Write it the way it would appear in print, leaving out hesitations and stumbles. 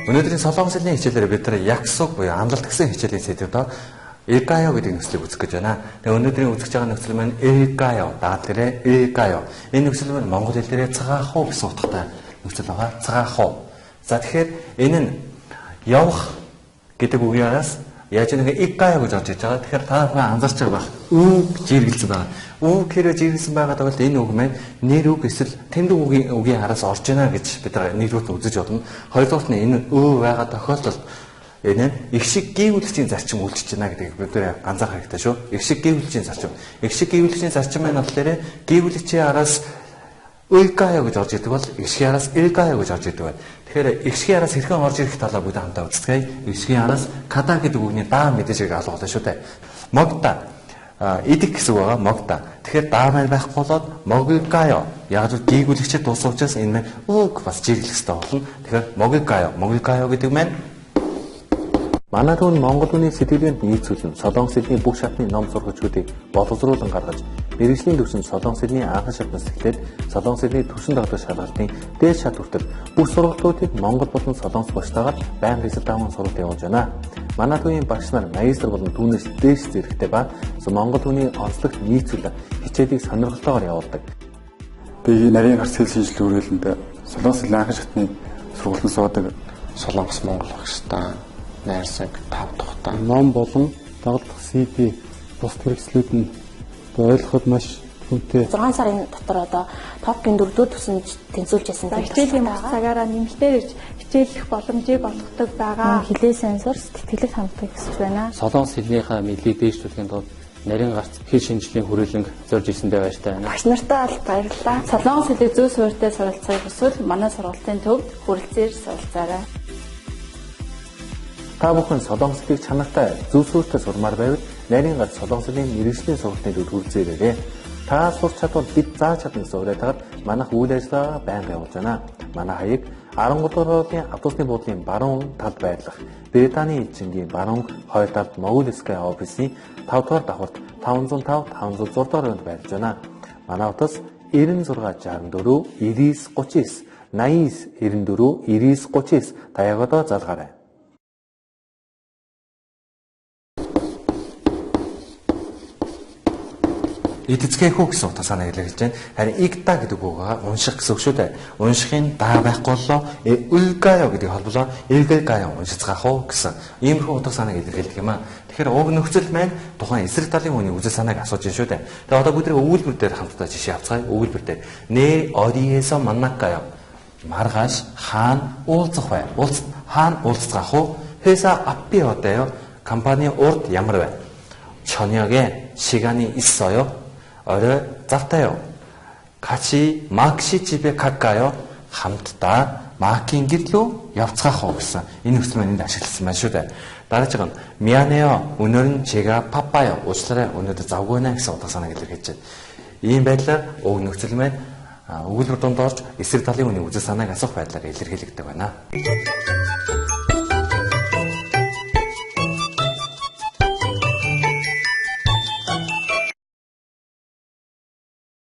Өнөөдрийн солонгослын хичээлээр бид нар яксуг буюу амлалт гэсэн хичээлийн сэдвээр Экаё гэдэг нөхцөлийг үзэх гэж байна. Тэгээ өнөөдрийн үзэж байгаа нөхцөл маань Экаё, даатгаараа Экаё. Энэ нөхцөл маань монгол хэлээрээ цагаахуу гэсэн утгатай нөхцөл байгаа. Цагаахуу. За тэгэхээр энэ нь явах гэдэг үгээс яаж нэг Экаё гэж орж иж байгаа. Тэгэхээр та бүхэн анзаарч байгаа бах. Үг жиргэлсэн байгаа. Үг хэрэг жиргэлсэн байгаа тохиолдолд энэ үг маань нэр үг эсвэл тэмдэг үгийн араас орж байна гэж бид нар нэрүүт үзэж бодно. Хоёрдугаарт нь энэ өө байгаа тохиолдолд энэ их шиг гүйвэлжийн зарчим үйлчилж байна гэдгийг бид нэр анзаарах хэрэгтэй шүү. Их шиг гүйвэлжийн зарчим. Их шиг гүйвэлжийн зарчим маань болохоор гүйвэлжийн араас Экаё гэж орж идэг бол их шиг араас Экаё гэж орж идэг байна. Тэгэхээр их шиг араас хэрхэн орж ирэх талаа бүгд хамтаа үздэгэ. Их шиг араас када гэдэг үгний даа мэдээжийг алгуулсан шүү дээ. Могта идэх гэсэн үг байгаа. Могта. Тэгэхээр даа маань байхгүй болоод могикаё. Яг л гүйвэлжчэд дуусах учраас энэ маань үг бас жиглэх хэрэгтэй болно. Тэгэхээр могикаё гэдэг маань манай түүн Монгол үний сэтгэлгээнд нийцүүлэн Солонгос хэлний бүх шатны ном сургачдуудыг боловсруулан гаргаж, мэргэжлийн төвшөнд Солонгос хэлний анхан шатнаас эхлээд Солонгос хэлний төвшин дагдаг шалгалтын дээд шат хүртэл бүх сургалтуудыг Монгол болон Солонгос багштайгаар байнга эсэргүүцэн сургалт явуулж байна. Манай түүний багш нар магистр болон түүнээс дээш зэрэгтэй ба Монгол түүний онцлогт нийцүүлэн хичээлийг сонирхолтойгоор явуулдаг. Би нарийн гарц хэл шинжилгээ хүрээлэнд Солонгос хэлний анхан шатны сургалтанд суудаг. Солонгос Монгол багштай найрсаг тав тухтай ном болон дагалдах CD бус хэрэгслүүд нь ойлгоход маш хүнтэй. 6 сарын дотор одоо топын 4-р төсөнд тэнцүүлж ясан гэх хичээлийн бас цагаараа нэмэлтээр ирж хичээлэх боломжийг олгодог байгаа. Хилээ сенсор сэтгэлийг ханддаг гэж байна. Солонгос хэлнийхээ мэдлийг дээшлүүлэхийн тулд нарийн гарц хэл шинжилгээний хүрээлэнг зорж ирсэндээ баяртай байна. Багш нартай бол баярлалаа. Солонгос хэлийг зөв суурьтай суралцахыг хүсвэл манай сургалтын төвд хүрэлцээр суралцаарай. Та бүхэн Солонгос хэлийг чанартай зөв суурьтай сурмаар байвал нарийн гарц Солонгос хэлний мэргэжлийн сургалтын төвд хүрэлцээрэй. Та сурч чадвал бид зааж чадна гэсэн уриалгаар манайх үйл ажиллагаа байнга явуулж байна. Манай хаяг 13 дугаар автобусны буудлын баруун талд байрлах Британий элчингийн баруун хойд талд Могул Sky офисын 5 дугаар давхарт 505 506 дугаар өнд байрлаж байна. Манай утас 9664 9939 8994 9939 даяагуудаа залгаарай. Эцгэхүү гэсэн утга санаа илэрхийлж байна. Харин игта гэдэг үгээр унших гэсэн үг шүү дээ. Уншихын даа байхгүй болоо үлгаё гэдэг холболоо элгэгаё уншицгаах уу гэсэн иймэрхүү утга санааг илэрхийлдэг юм аа. Тэгэхээр уг нөхцөл маань тухайн эсрэг талын хүний үзэл санааг асууж байна шүү дээ. Тэгээ одоо бид өгүүлбэр дээр хамтдаа жишээ авцгаая. Өгүүлбэр дээр нэ 어디에서 만날까요? маргааш хаана уулзах вэ? хаана уулзах уу? 회사 앞이 어때요? компани урд ямар вэ? 저녁에 시간이 있어요? 어려 잡다요. 같이 막시 집에 갈까요? хамтдаа макийн гэрлүү явцгаах уу гэсэн энэ нөхцөл маань энд ашигласан байна шүү дээ. Дараагийн нь 미안해요. 오늘은 제가 바빠요. уучлаарай. өнөөдөр завгүй байна гэсэн утга санааг илэрхийлж байна. Ийм байдлаар уг нөхцөл маань өгүүлбэр донд орж эсрэг талын хүний үзэл санааг асуух байдлаар илэрхийлэгдэж байна.